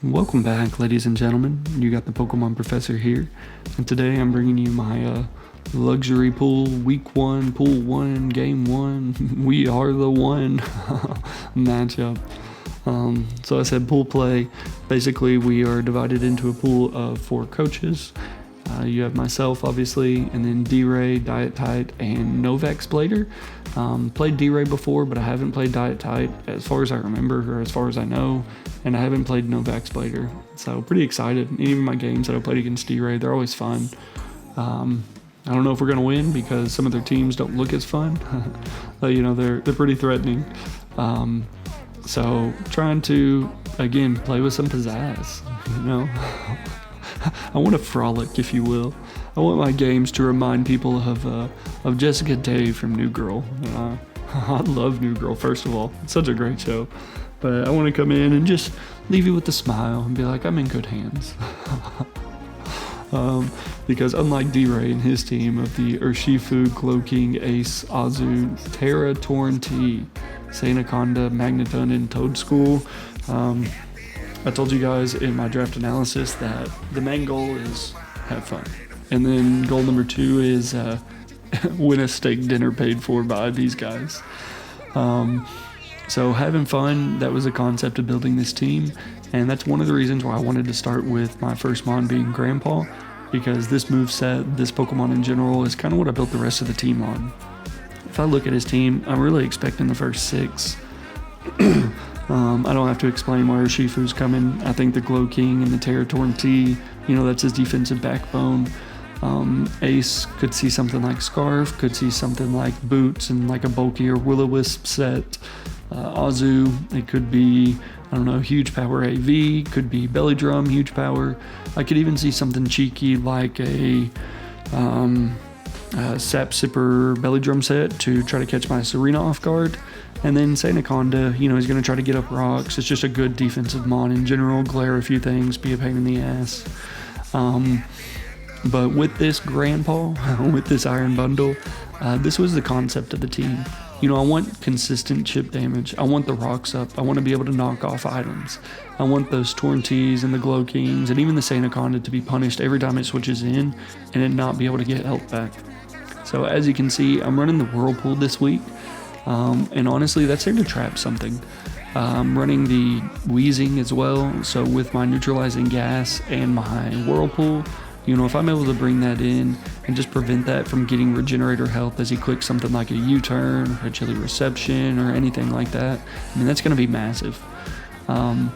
Welcome back, ladies and gentlemen. You got the Pokemon Professor here, and today I'm bringing you my luxury pool week 1, pool 1, game 1. We are the one matchup. So I said pool play. Basically, we are divided into a pool of 4 coaches. You have myself, obviously, and then Drey, Diet Tight, and Novax Blader. Played Drey before, but I haven't played Diet Tight as far as I remember, or as far as I know, and I haven't played Novax Blader. So pretty excited. Even my games that I played against Drey, they're always fun. I don't know if we're gonna win because some of their teams don't look as fun. But, they're pretty threatening. So trying to again play with some pizzazz. I want to frolic, if you will. I want my games to remind people of Jessica Day from New Girl. I love New Girl, first of all. It's such a great show. But I want to come in and just leave you with a smile and be like, I'm in good hands. Because unlike Drey and his team of the Urshifu, Cloaking, Ace, Azu, Terra, Torrentee, Sanaconda, Magneton, and Toadschool, I told you guys in my draft analysis that the main goal is have fun. And then goal number 2 is win a steak dinner paid for by these guys. So having fun, that was the concept of building this team. And that's one of the reasons why I wanted to start with my first mon being Grandpa, because this moveset, this Pokemon in general, is kind of what I built the rest of the team on. If I look at his team, I'm really expecting the first 6. I don't have to explain why Urshifu's coming. I think the Glow King and the Terra Torrentee, that's his defensive backbone. Ace could see something like Scarf, could see something like Boots and like a bulkier Will-O-Wisp set. Azu, it could be, huge power AV, could be Belly Drum, huge power. I could even see something cheeky like a Sap Sipper Belly Drum set to try to catch my Serena off guard. And then Sanaconda, he's going to try to get up rocks. It's just a good defensive mon in general, glare a few things, be a pain in the ass. But with this Grandpa, with this Iron Bundle, this was the concept of the team. I want consistent chip damage. I want the rocks up. I want to be able to knock off items. I want those Torrentees and the Glow Kings and even the Sanaconda to be punished every time it switches in and it not be able to get health back. So as you can see, I'm running the Whirlpool this week. And honestly, that's there to trap something. I'm running the Wheezing as well. So with my neutralizing gas and my Whirlpool, if I'm able to bring that in and just prevent that from getting regenerator health as he clicks something like a U-turn or a chilly reception or anything like that, that's going to be massive. I'm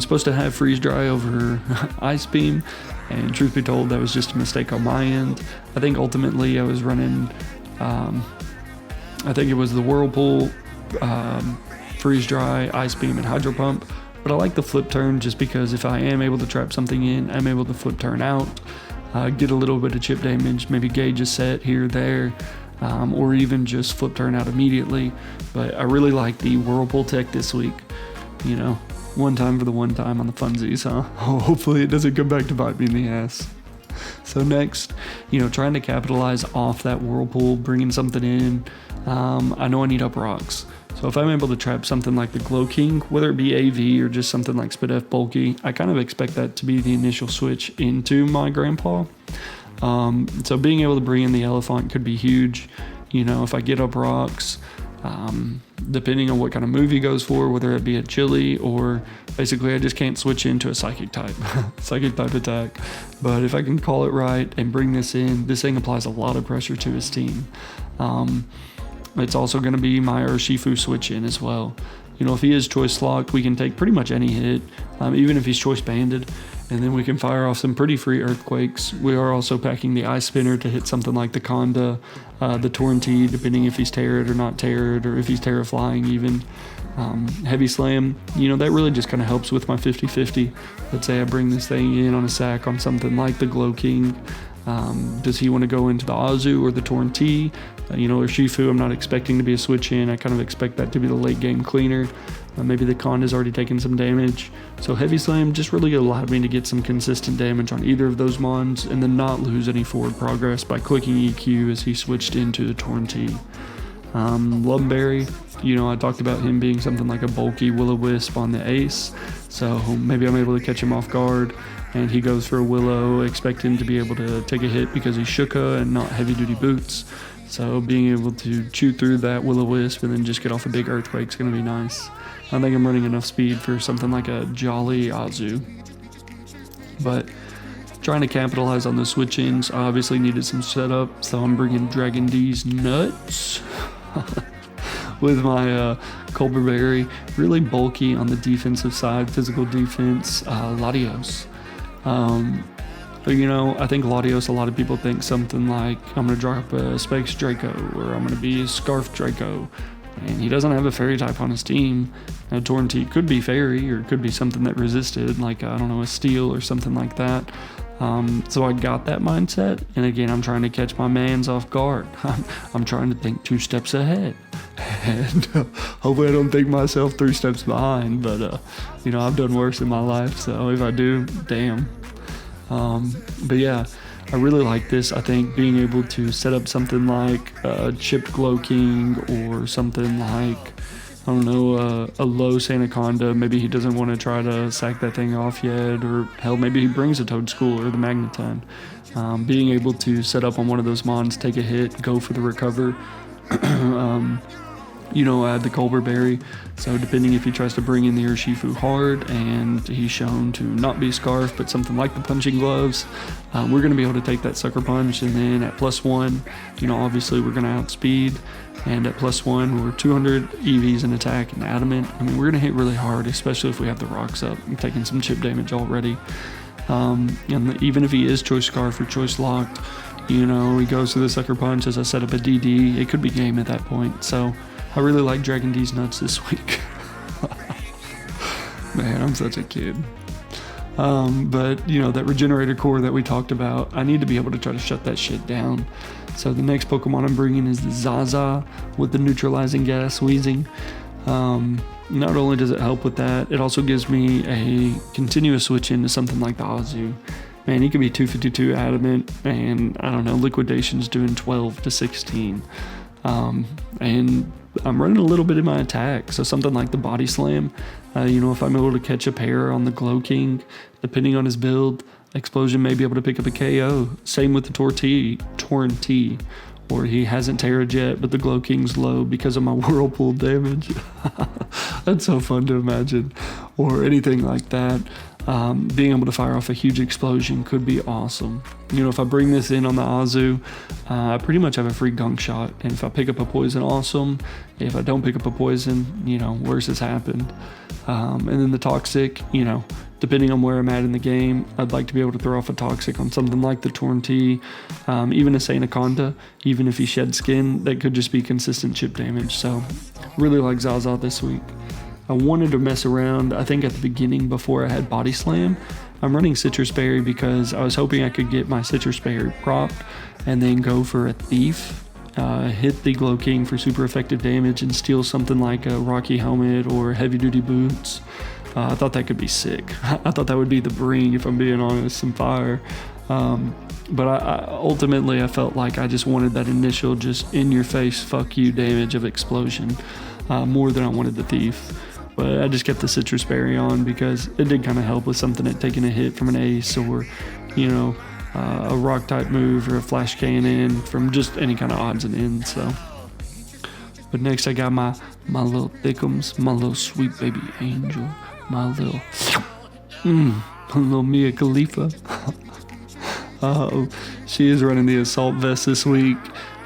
supposed to have freeze dry over ice beam, and truth be told, that was just a mistake on my end. I think ultimately I was running, I think it was the Whirlpool, freeze dry, ice beam, and hydro pump. But I like the flip turn just because if I am able to trap something in, I'm able to flip turn out, get a little bit of chip damage, maybe gauge a set here or there, or even just flip turn out immediately. But I really like the Whirlpool tech this week. One time for the one time on the funsies, huh? Hopefully it doesn't come back to bite me in the ass. So next, trying to capitalize off that Whirlpool, bringing something in. I know I need up rocks. So if I'm able to trap something like the Glow King, whether it be AV or just something like Spidef Bulky, I kind of expect that to be the initial switch into my Grandpa. So being able to bring in the Elephant could be huge. If I get up rocks, depending on what kind of move he goes for, whether it be a chili or basically I just can't switch into a psychic type, psychic type attack. But if I can call it right and bring this in, this thing applies a lot of pressure to his team. It's also going to be my Urshifu switch in as well. If he is choice locked, we can take pretty much any hit, even if he's choice banded, and then we can fire off some pretty free earthquakes. We are also packing the ice spinner to hit something like the Conda, the Torrentee, depending if he's Terrid or not Terrid, or if he's Terra flying even. Heavy slam, that really just kind of helps with my 50-50. Let's say I bring this thing in on a sack on something like the Glow King. Does he want to go into the Azu or the Torrentee? Urshifu, I'm not expecting to be a switch in. I kind of expect that to be the late game cleaner. Maybe the Conda's already taken some damage. So Heavy Slam just really allowed me to get some consistent damage on either of those mons and then not lose any forward progress by clicking EQ as he switched into the Torrentee. Lumberry, I talked about him being something like a bulky will-o-wisp on the ace, so maybe I'm able to catch him off guard, and he goes for a willow, expect him to be able to take a hit because he's shuka and not heavy-duty boots. So being able to chew through that will-o-wisp and then just get off a big earthquake is going to be nice. I think I'm running enough speed for something like a jolly Azu. But trying to capitalize on the switch-ins, I obviously needed some setup, so I'm bringing Dragon D's nuts with my Culber Berry, really bulky on the defensive side, physical defense, Latios. I think Latios, a lot of people think something like, I'm going to drop a Specs Draco, or I'm going to be a Scarf Draco, and he doesn't have a fairy type on his team. Now, Torrentee could be fairy, or it could be something that resisted, like, I don't know, a steel or something like that. So I got that mindset, and again, I'm trying to catch my mans off guard. I'm trying to think 2 steps ahead, and hopefully I don't think myself 3 steps behind, but, I've done worse in my life, so if I do, damn. But yeah, I really like this. I think being able to set up something like a chipped Glow King, or something like, I don't know, a low Sanaconda. Maybe he doesn't want to try to sack that thing off yet, or hell, maybe he brings a Toad School or the Magneton. Being able to set up on one of those mons, take a hit, go for the recover. I had the Culber Berry, so depending if he tries to bring in the Urshifu hard, and he's shown to not be Scarf, but something like the Punching Gloves, we're going to be able to take that Sucker Punch, and then at +1, obviously we're going to outspeed, and at +1, we're 200 EVs in attack and adamant. I mean, we're going to hit really hard, especially if we have the rocks up. I'm taking some chip damage already. And even if he is Choice Scarf or Choice Locked, he goes to the Sucker Punch as I set up a DD, it could be game at that point, so I really like Dragon D's nuts this week. Man, I'm such a kid. But, that Regenerator Core that we talked about, I need to be able to try to shut that shit down. So the next Pokemon I'm bringing is the Zaza with the Neutralizing Gas Wheezing. Not only does it help with that, it also gives me a continuous switch into something like the Azu. Man, he could be 252 Adamant, and I don't know, Liquidation's doing 12 to 16. And I'm running a little bit in my attack, so something like the Body Slam, if I'm able to catch a pair on the Glow King, depending on his build, Explosion may be able to pick up a KO. Same with the Torrentee, or he hasn't Terra'd yet, but the Glow King's low because of my Whirlpool damage. That's so fun to imagine. Or anything like that. Being able to fire off a huge explosion could be awesome. If I bring this in on the Azu, I pretty much have a free gunk shot. And if I pick up a poison, awesome. If I don't pick up a poison, worse has happened. And then the Toxic, depending on where I'm at in the game, I'd like to be able to throw off a Toxic on something like the Torrentee, even a Sanaconda, even if he sheds skin, that could just be consistent chip damage. So really like Zaza this week. I wanted to mess around, I think at the beginning before I had Body Slam. I'm running Citrus Berry because I was hoping I could get my Citrus Berry propped and then go for a Thief, hit the Glow King for super effective damage and steal something like a Rocky Helmet or Heavy Duty Boots. I thought that could be sick. I thought that would be the bring, if I'm being honest, some fire. But I ultimately I felt like I just wanted that initial just in-your-face fuck you damage of Explosion more than I wanted the Thief. But I just kept the Citrus Berry on because it did kind of help with something like taking a hit from an Ace, or, a rock type move or a Flash Cannon from just any kind of odds and ends. So, but next I got my little Thickums, my little sweet baby angel, my little Mia Khalifa. She is running the Assault Vest this week.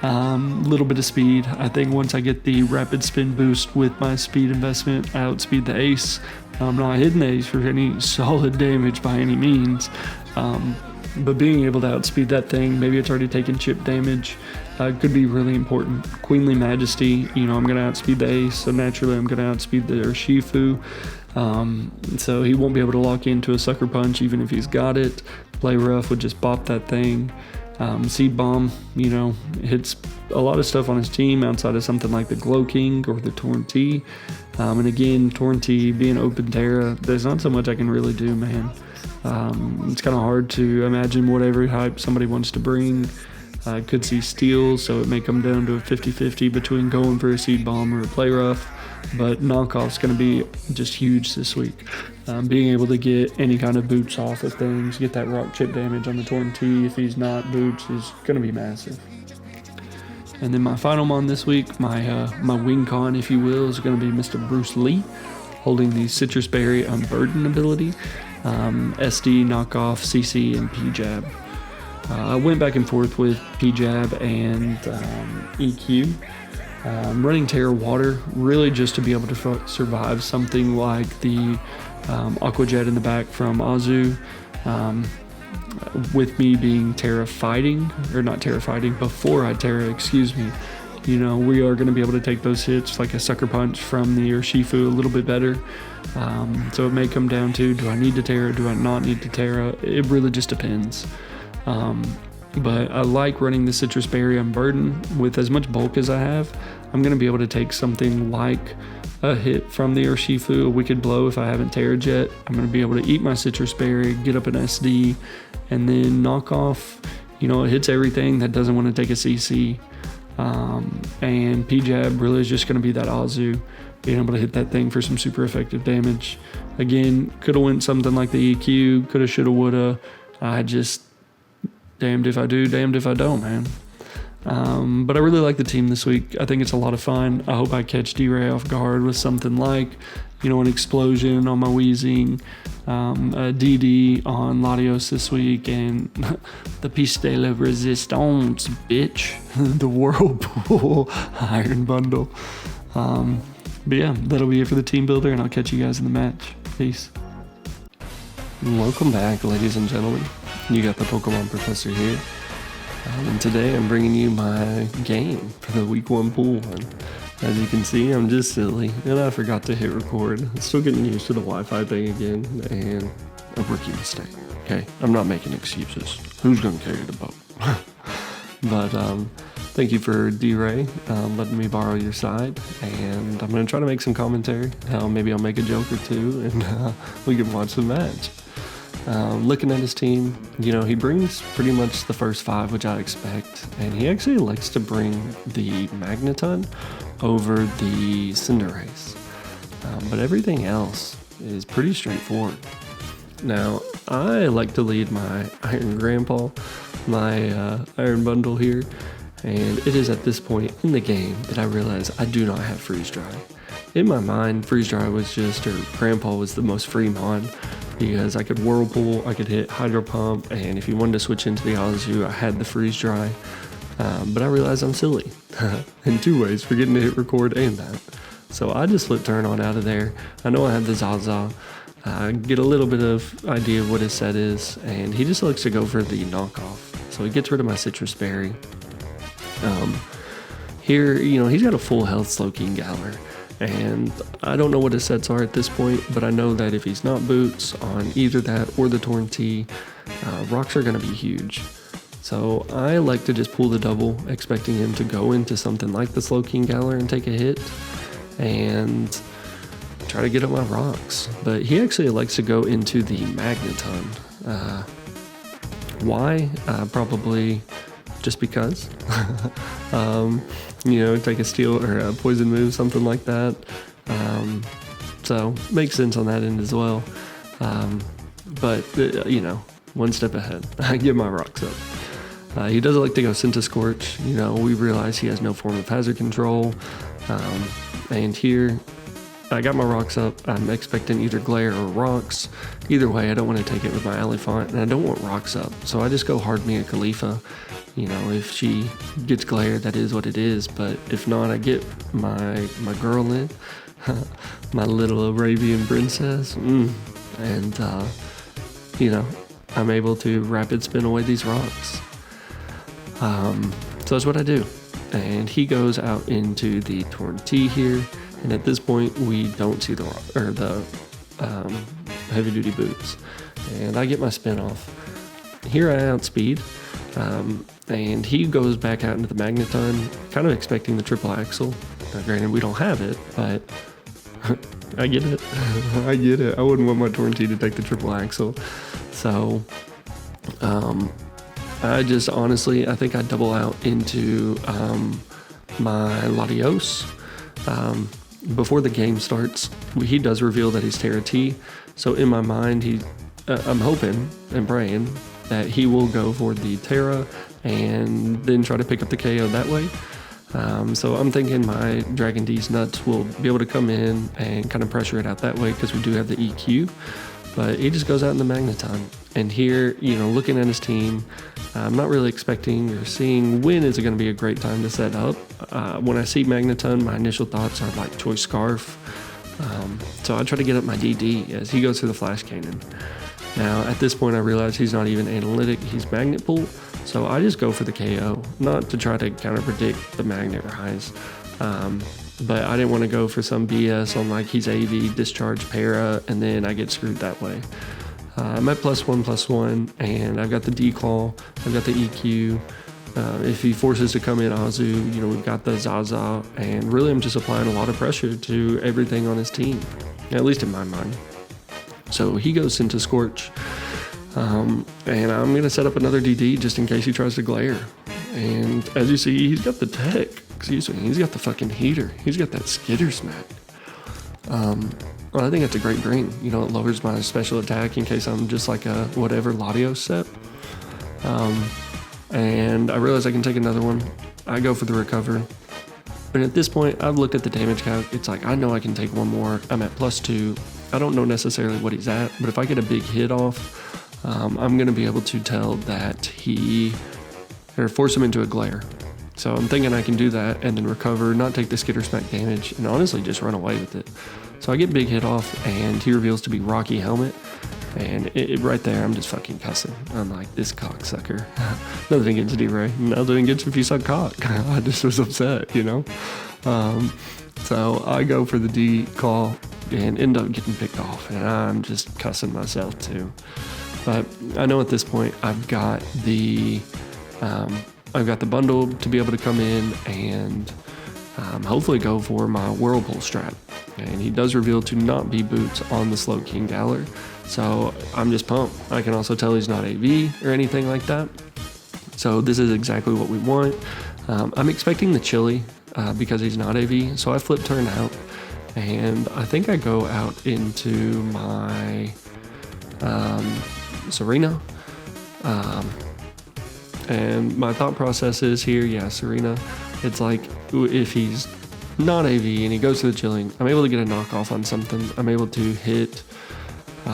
Little bit of speed. I think once I get the rapid spin boost with my speed investment, I outspeed the Ace. I'm not hitting the Ace for any solid damage by any means, but being able to outspeed that thing, maybe it's already taken chip damage, could be really important. Queenly Majesty, I'm going to outspeed the Ace, so naturally I'm going to outspeed the Urshifu. So he won't be able to lock into a Sucker Punch even if he's got it. Play Rough would just bop that thing. Seed Bomb, hits a lot of stuff on his team outside of something like the Glow King or the Torrentee. And again, Torrentee being open Terra, there's not so much I can really do, man. It's kind of hard to imagine whatever hype somebody wants to bring. I could see steals, so it may come down to a 50-50 between going for a seed bomb or a play rough. But knockoff's going to be just huge this week. Being able to get any kind of boots off of things, get that rock chip damage on the torn tee if he's not boots is going to be massive. And then my final mon this week, my wing con, if you will, is going to be Mr. Bruce Lee, holding the Citrus Berry Unburden ability, SD, knockoff, CC, and P-Jab. I went back and forth with P-Jab and EQ. Running Terra Water, really just to be able to survive something like the Aqua Jet in the back from Azu. With me being Terra fighting, or not Terra fighting, before I Terra, excuse me, we are going to be able to take those hits like a Sucker Punch from the Urshifu a little bit better. So it may come down to, do I need to Terra, do I not need to Terra? It really just depends. But I like running the Citrus Berry Unburden. With as much bulk as I have, I'm going to be able to take something like a hit from the Urshifu, a Wicked Blow if I haven't Terra'd yet. I'm going to be able to eat my Citrus Berry, get up an SD, and then knock off, it hits everything that doesn't want to take a CC. And P-Jab really is just going to be that Azu, being able to hit that thing for some super effective damage. Again, could have went something like the EQ, could have, should have, would have. I just, damned if I do, damned if I don't, man. But I really like the team this week. I think it's a lot of fun. I hope I catch Drey off guard with something like, an explosion on my Weezing, a DD on Latios this week, and the Piece de la Resistance, bitch, the Whirlpool Iron Bundle. But yeah, that'll be it for the team builder, and I'll catch you guys in the match. Peace. Welcome back, ladies and gentlemen. You got the Pokemon Professor here. And today I'm bringing you my game for the week 1 pool. And as you can see, I'm just silly, and I forgot to hit record. I'm still getting used to the Wi-Fi thing again, and a rookie mistake. Okay, I'm not making excuses. Who's gonna carry the boat? But thank you for Drey letting me borrow your side, and I'm gonna try to make some commentary. Maybe I'll make a joke or two, and we can watch the match. Looking at his team, he brings pretty much the first 5, which I expect, and he actually likes to bring the Magneton over the Cinderace. But everything else is pretty straightforward. Now, I like to lead my Iron Grandpa, my Iron Bundle here, and it is at this point in the game that I realize I do not have Freeze Dry. In my mind, Freeze Dry was Grandpa was the most free mon, because I could Whirlpool, I could hit Hydro Pump, and if you wanted to switch into the Azu, I had the Freeze Dry. But I realized I'm silly in 2 ways, forgetting to hit record and that. So I just flip turn on out of there. I know I have the Zaza, get a little bit of idea of what his set is, and he just likes to go for the knockoff. So he gets rid of my Citrus Berry. Here, he's got a full health Slowking Galar. And I don't know what his sets are at this point, but I know that if he's not boots on either that or the Torn Tee, rocks are going to be huge. So I like to just pull the double, expecting him to go into something like the Slowking Galar and take a hit, and try to get up my rocks. But he actually likes to go into the Magneton. Why? Probably just because. Take a steel or a poison move, something like that. So makes sense on that end as well. But one step ahead. I get my rocks up. He does like to go Scorch. We realize he has no form of hazard control. And here, I got my rocks up. I'm expecting either Glare or rocks. Either way, I don't want to take it with my Elephant, and I don't want rocks up. So I just go hard me a Khalifa. If she gets Glare, that is what it is. But if not, I get my girl in, my little Arabian princess. And, I'm able to rapid spin away these rocks. So that's what I do. And he goes out into the Torn Tee here. And at this point, we don't see the heavy duty boots. And I get my spin off. Here I outspeed. And he goes back out into the Magneton, kind of expecting the triple axle. Now, granted, we don't have it, but I get it. I get it. I wouldn't want my Torn Tee to take the triple axle. So, I just honestly, I think I double out into my Latios. Before the game starts, he does reveal that he's Terra T. So in my mind, I'm hoping and praying that he will go for the Terra and then try to pick up the KO that way. So I'm thinking my Dragon D's nuts will be able to come in and kind of pressure it out that way because we do have the EQ. But he just goes out in the Magneton. And here, looking at his team, I'm not really expecting or seeing when is it going to be a great time to set up. When I see Magneton, my initial thoughts are like Choice Scarf. So I try to get up my DD as he goes through the Flash Cannon. Now, at this point, I realize he's not even analytic, he's Magnet Pull. So I just go for the KO, not to try to counter predict the Magnet Rise. But I didn't want to go for some BS on like he's AV, discharge para, and then I get screwed that way. I'm at +1/+1, and I've got the D-Claw, I've got the EQ. If he forces to come in Azu, we've got the Zaza, and really I'm just applying a lot of pressure to everything on his team, at least in my mind. So he goes into Scorch, and I'm going to set up another DD just in case he tries to glare. And as you see, he's got the tech. Excuse me, he's got the fucking heater. He's got that skitter smack. Well, I think that's a great bring. It lowers my special attack in case I'm just like a whatever Latios set. And I realize I can take another one. I go for the recover. But at this point, I've looked at the damage calc. It's like, I know I can take one more. I'm at +2. I don't know necessarily what he's at, but if I get a big hit off, I'm going to be able to tell that or force him into a glare. So I'm thinking I can do that and then recover, not take the skitter smack damage, and honestly just run away with it. So I get big hit off, and he reveals to be Rocky Helmet, and right there I'm just fucking cussing. I'm like, this cocksucker. Nothing against Drey, nothing against if you suck cock. I just was upset, So I go for the D call and end up getting picked off, and I'm just cussing myself too. But I know at this point I've got the bundle to be able to come in and hopefully go for my Whirlpool strat. And he does reveal to not be boots on the Slow King Galler. So I'm just pumped. I can also tell he's not AV or anything like that. So this is exactly what we want. I'm expecting the Chili because he's not AV. So I flip turn out. And I think I go out into my Serena. And my thought process is here, Serena. It's like if he's not AV and he goes to the chilling, I'm able to get a knockoff on something. I'm able to hit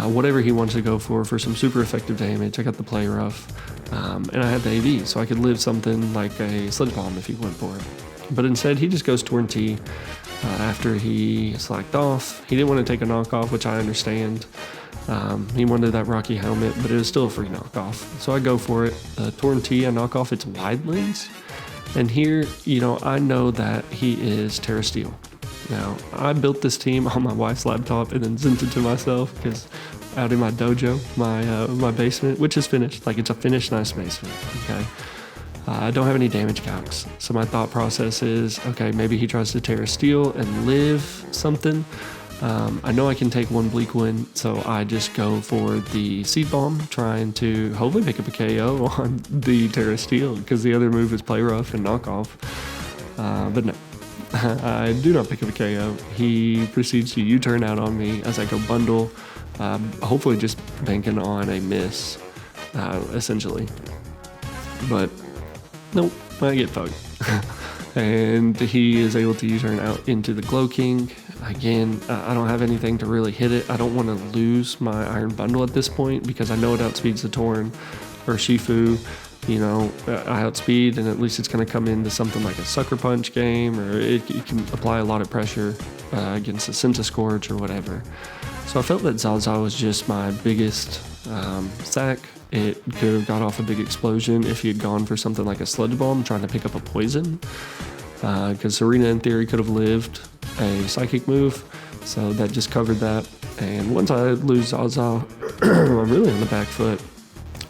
whatever he wants to go for some super effective damage. I got the play rough, and I had the AV, so I could live something like a Sledge Bomb if he went for it. But instead, he just goes Torn T after he slacked off. He didn't want to take a knockoff, which I understand. He wanted that Rocky Helmet, but it was still a free knockoff. So I go for it. The Torn T, I knock off its Wide Lens. And here, I know that he is Terra Steel. Now, I built this team on my wife's laptop and then sent it to myself because out in my dojo, my basement, which is finished. Like, it's a finished, nice basement, okay? I don't have any damage calcs. So my thought process is, okay, maybe he tries to Terra Steel and live something. I know I can take one Bleak Wind, so I just go for the Seed Bomb, trying to hopefully pick up a KO on the Terra Steel, because the other move is Play Rough and Knock Off. But no, I do not pick up a KO. He proceeds to U-turn out on me as I go bundle, hopefully just banking on a miss, essentially. But nope, I get fucked. And he is able to U-turn out into the Glow King. Again, I don't have anything to really hit it. I don't want to lose my Iron Bundle at this point because I know it outspeeds the Torn or Shifu. I outspeed, and at least it's going to come into something like a Sucker Punch game, or it can apply a lot of pressure against a Senza Scorch or whatever. So I felt that Zaza was just my biggest sack. It could have got off a big explosion if he had gone for something like a Sludge Bomb trying to pick up a poison. Because Serena, in theory, could have lived a Psychic move. So that just covered that. And once I lose Zaza, I'm really on the back foot.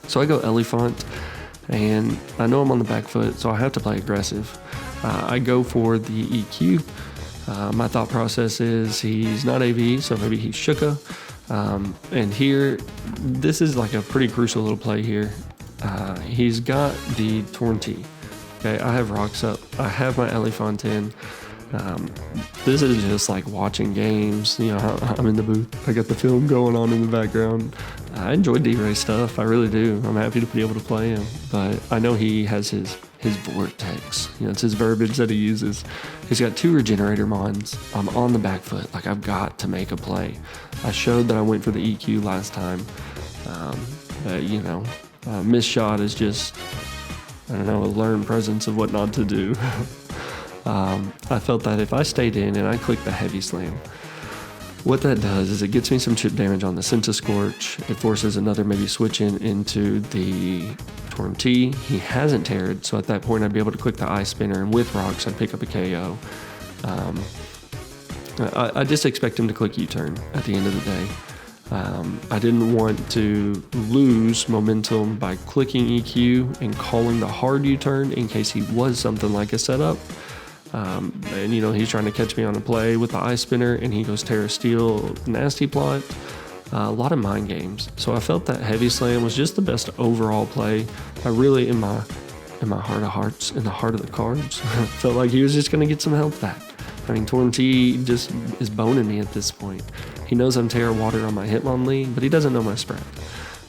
So I go Elephant, and I know I'm on the back foot, so I have to play aggressive. I go for the EQ. My thought process is he's not AV, so maybe he's Shuka. And here, this is like a pretty crucial little play here. he's got the Torn-T. Okay, I have rocks up. I have my Elephantine. This is just like watching games. You know, I'm in the booth. I got the film going on in the background. I enjoy D-Ray stuff. I really do. I'm happy to be able to play him. But I know he has his vortex. You know, it's his verbiage that he uses. He's got 2 regenerator mons. I'm on the back foot. Like, I've got to make a play. I showed that I went for the EQ last time. You know, missed shot is just, I don't know, a learned presence of what not to do. I felt that if I stayed in and I clicked the heavy slam, what that does is it gets me some chip damage on the Scorch. It forces another maybe switch into the Torn-T. He hasn't teared, so at that point I'd be able to click the Ice Spinner, and with rocks I'd pick up a KO. I just expect him to click U-turn at the end of the day. I didn't want to lose momentum by clicking EQ and calling the hard U-turn in case he was something like a setup. And you know, he's trying to catch me on a play with the Ice Spinner and he goes Terra Steel Nasty Plot. A lot of mind games. So I felt that Heavy Slam was just the best overall play. I really, in my heart of hearts, in the heart of the cards, felt like he was just going to get some help back. I mean, Torn-T just is boning me at this point. He knows I'm Terra Water on my Hitmonlee, but he doesn't know my spread.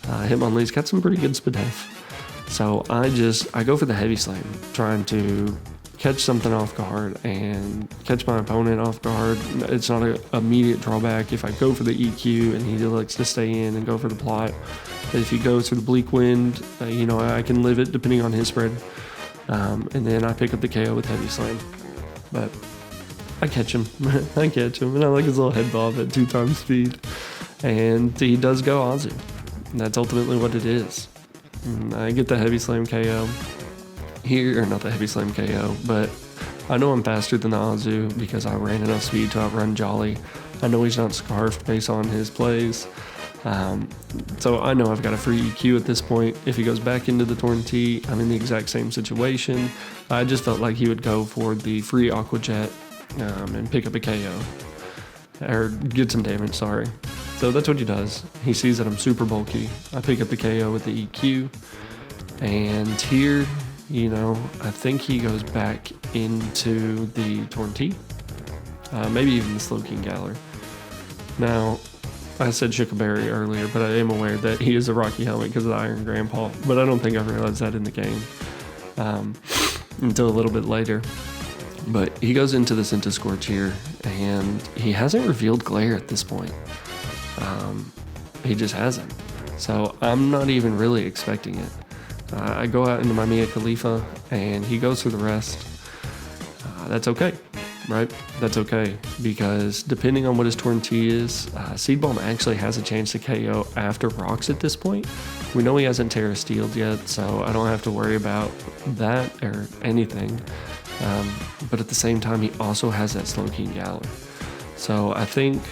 Hitmonlee's got some pretty good SPDF. So I go for the Heavy Slam, trying to catch something off guard and catch my opponent off guard. It's not an immediate drawback if I go for the EQ and he likes to stay in and go for the plot. But if he goes through the Bleak Wind, you know, I can live it depending on his spread. And then I pick up the KO with Heavy Slam. But I catch him. I catch him. And I like his little head bob at 2 times speed. And he does go Azu. And that's ultimately what it is. And I get the Heavy Slam KO. Here, or not the Heavy Slam KO, but I know I'm faster than the Azu because I ran enough speed to outrun Jolly. I know he's not scarfed based on his plays. So I know I've got a free EQ at this point. If he goes back into the Torn-T, I'm in the exact same situation. I just felt like he would go for the free Aqua Jet and pick up a KO. Or get some damage, sorry. So that's what he does. He sees that I'm super bulky. I pick up the KO with the EQ. And here, you know, I think he goes back into the Torn-T. Maybe even the Slowking Galler. Now, I said Shookaberry earlier, but I am aware that he is a Rocky Helmet because of the Iron Grandpa. But I don't think I realized that in the game until a little bit later. But he goes into the Scorch here, and he hasn't revealed Glare at this point. He just hasn't. So I'm not even really expecting it. I go out into my Mia Khalifa, and he goes through the rest. That's okay, right? That's okay, because depending on what his Torn-T is, Seed Bomb actually has a chance to KO after rocks at this point. We know he hasn't Terra Steeled yet, so I don't have to worry about that or anything. But at the same time, he also has that Slowking Galler. So I think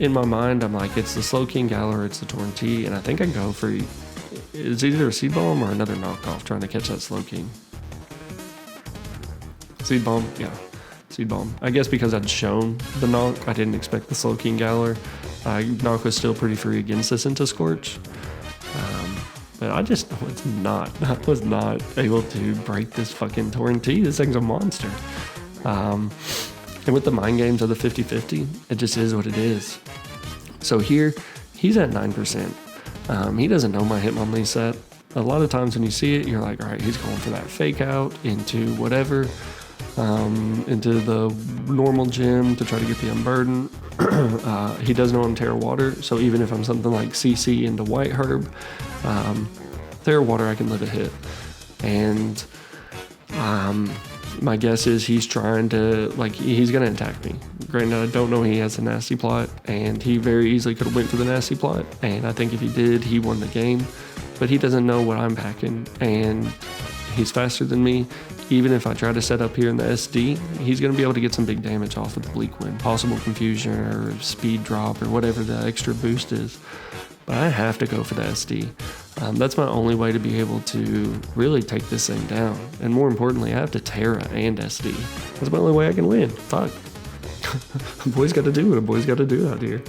in my mind, I'm like, it's the Slowking Galler or it's the Torn-T, and I think I go for it's either a Seed Bomb or another knockoff trying to catch that Slowking. Seed Bomb, yeah, Seed Bomb. I guess because I'd shown the knock, I didn't expect the Slowking Galler. Knock was still pretty free against the Scorch. But I was not able to break this fucking Torn-T. This thing's a monster. And with the mind games of the 50-50, it just is what it is. So here, he's at 9%. He doesn't know my Hitmonlee set. A lot of times when you see it, you're like, all right, he's going for that fake out into whatever, into the normal gym to try to get the unburden. He does know I'm Terra Water, so even if I'm something like CC into White Herb, Terra Water I can live a hit. And my guess is he's trying to, like, he's going to attack me. Granted, I don't know he has a Nasty Plot, and he very easily could have went for the Nasty Plot, and I think if he did, he won the game. But he doesn't know what I'm packing, and he's faster than me. Even if I try to set up here in the SD, he's going to be able to get some big damage off of the Bleak Wind, possible confusion or speed drop or whatever the extra boost is. But I have to go for the SD. That's my only way to be able to really take this thing down. And more importantly, I have to Terra and SD. That's my only way I can win. Fuck. A boy's got to do what a boy's got to do out here.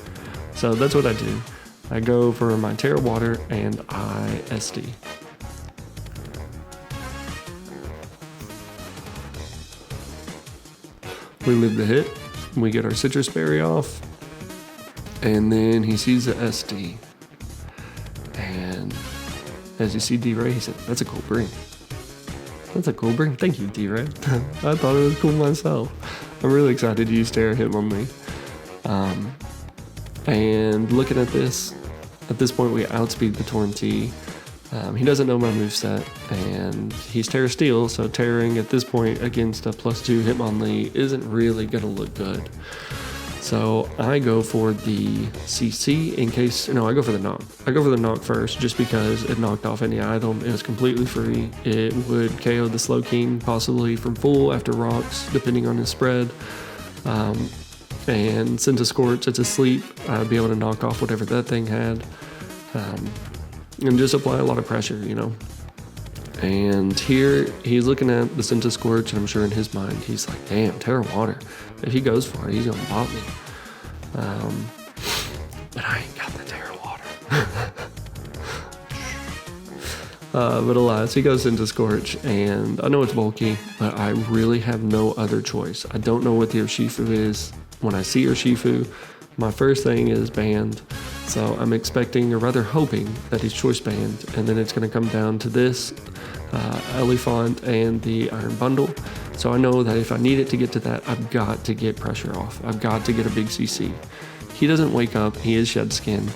So that's what I do. I go for my Terra Water and I SD. We live the hit. We get our citrus berry off. And then he sees the SD. And as you see Drey, he said, "That's a cool bring. That's a cool bring. Thank you, Drey." I thought it was cool myself. I'm really excited to use Terra Hitmonlee. And looking at this point we outspeed the Torrentee. He doesn't know my moveset, and he's Terra Steel, so tearing at this point against a +2 Hitmonlee isn't really going to look good. So I go for the CC I go for the knock. I go for the knock first just because it knocked off any item. It was completely free. It would KO the Slowking possibly from full after rocks, depending on his spread. And since a Scorch, it's asleep, I'd be able to knock off whatever that thing had. And just apply a lot of pressure, And here he's looking at the Senta Scorch, and I'm sure in his mind he's like, "Damn, Terra Water. If he goes for it, he's gonna bop me." But I ain't got the Terra Water. But alas, he goes into Scorch, and I know it's bulky, but I really have no other choice. I don't know what the Urshifu is. When I see Urshifu, my first thing is banned. So I'm expecting, or rather hoping, that he's choice banned, and then it's going to come down to this Elephant and the Iron Bundle. So I know that if I need it to get to that, I've got to get pressure off. I've got to get a big CC. He doesn't wake up. He is Shed Skin.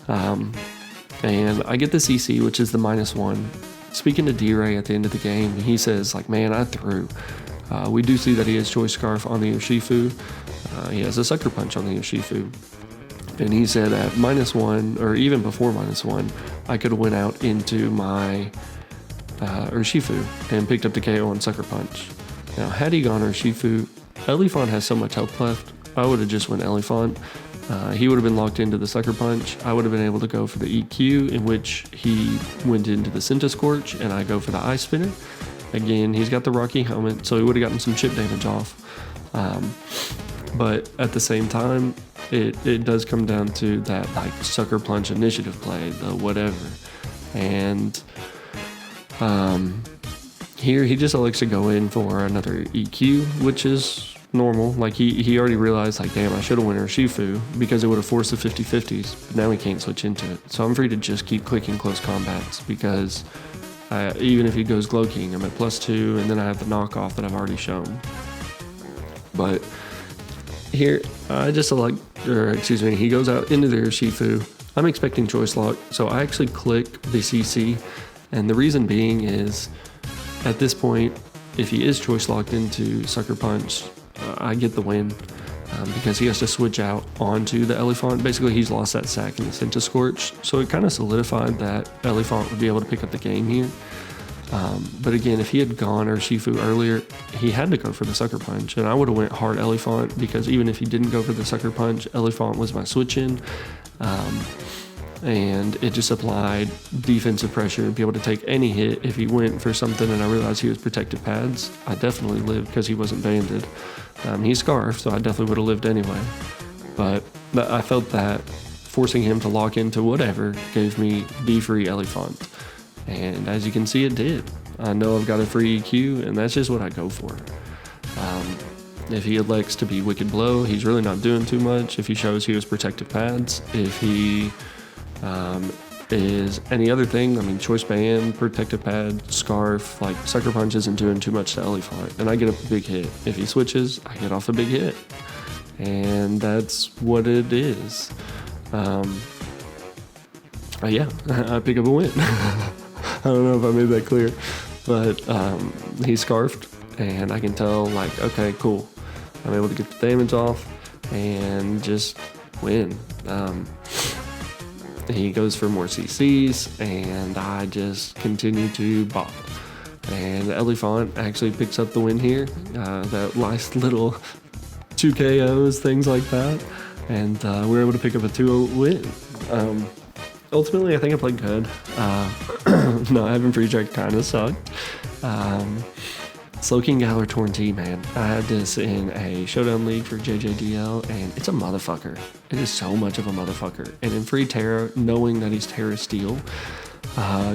And I get the CC, which is the -1. Speaking to Drey at the end of the game, he says, like, "Man, I threw." We do see that he has Choice Scarf on the Urshifu. He has a Sucker Punch on the Urshifu. And he said at -1, or even before -1, I could have went out into my Urshifu and picked up the KO on Sucker Punch. Now, had he gone Urshifu, Elephant has so much health left, I would have just went Elephant. He would have been locked into the Sucker Punch. I would have been able to go for the EQ, in which he went into the Senta Scorch, and I go for the Ice Spinner. Again, he's got the Rocky Helmet, so he would have gotten some chip damage off. But at the same time, it does come down to that like Sucker Punch initiative play, the whatever. And here he just elects to go in for another EQ, which is normal. Like he already realized, like, damn, I should have went Urshifu because it would have forced the 50-50s, but now he can't switch into it. So I'm free to just keep clicking close combats because even if he goes Glow King, I'm at +2, and then I have the knockoff that I've already shown. But here, I just he goes out into the Urshifu. I'm expecting Choice Lock, so I actually click the CC, and the reason being is, at this point, if he is Choice Locked into Sucker Punch, I get the win, because he has to switch out onto the Elephant. Basically, he's lost that sack in the Senta Scorch, so it kind of solidified that Elephant would be able to pick up the game here. But again, if he had gone Urshifu earlier, he had to go for the Sucker Punch, and I would have went hard Elephant, because even if he didn't go for the Sucker Punch, Elephant was my switch in, and it just applied defensive pressure to be able to take any hit. If he went for something and I realized he was protected pads, I definitely lived because he wasn't banded. He's Scarf, so I definitely would have lived anyway. But I felt that forcing him to lock into whatever gave me the free Elephant. And as you can see, it did. I know I've got a free EQ, and that's just what I go for. If he elects to be Wicked Blow, he's really not doing too much. If he shows he was protective pads, if he is any other thing, I mean, Choice Band, protective pad, Scarf, like Sucker Punch isn't doing too much to Elephant, and I get a big hit. If he switches, I get off a big hit. And that's what it is. Yeah, I pick up a win. I don't know if I made that clear, but he's Scarfed, and I can tell, like, okay, cool. I'm able to get the damage off and just win. He goes for more CCs, and I just continue to bop. And Elephant actually picks up the win here. That nice little 2 KOs, things like that. And we're able to pick up a 2-0 win. Ultimately, I think I played good. No, having free check kind of sucked. Slowking Galar Torrentee, man. I had this in a showdown league for JJDL, and it's a motherfucker. It is so much of a motherfucker. And in free Terra, knowing that he's Terra Steel,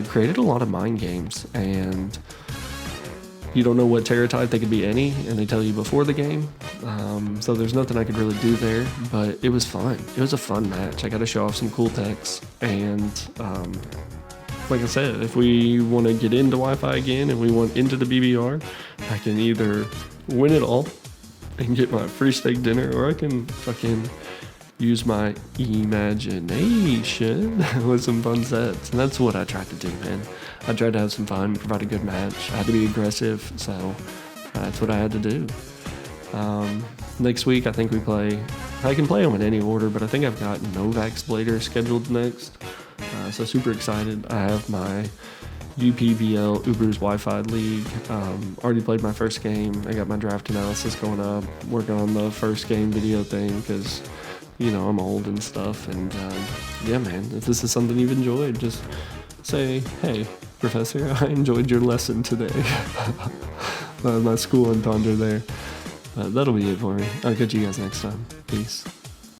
created a lot of mind games. And you don't know what Terra type they could be any, and they tell you before the game. So there's nothing I could really do there, but it was fun. It was a fun match. I got to show off some cool techs, and like I said, if we want to get into Wi-Fi again and we want into the BBR, I can either win it all and get my free steak dinner, or I can fucking use my imagination with some fun sets. And that's what I tried to do, man. I tried to have some fun, provide a good match. I had to be aggressive, so that's what I had to do. Next week, I think I can play them in any order, but I think I've got Novak's Blader scheduled next. So super excited. I have my UPBL Uber's Wi-Fi League. Already played my first game. I got my draft analysis going up. Working on the first game video thing because, I'm old and stuff. And yeah, man, if this is something you've enjoyed, just say, hey, Professor, I enjoyed your lesson today. My school entendre there. That'll be it for me. I'll catch you guys next time. Peace.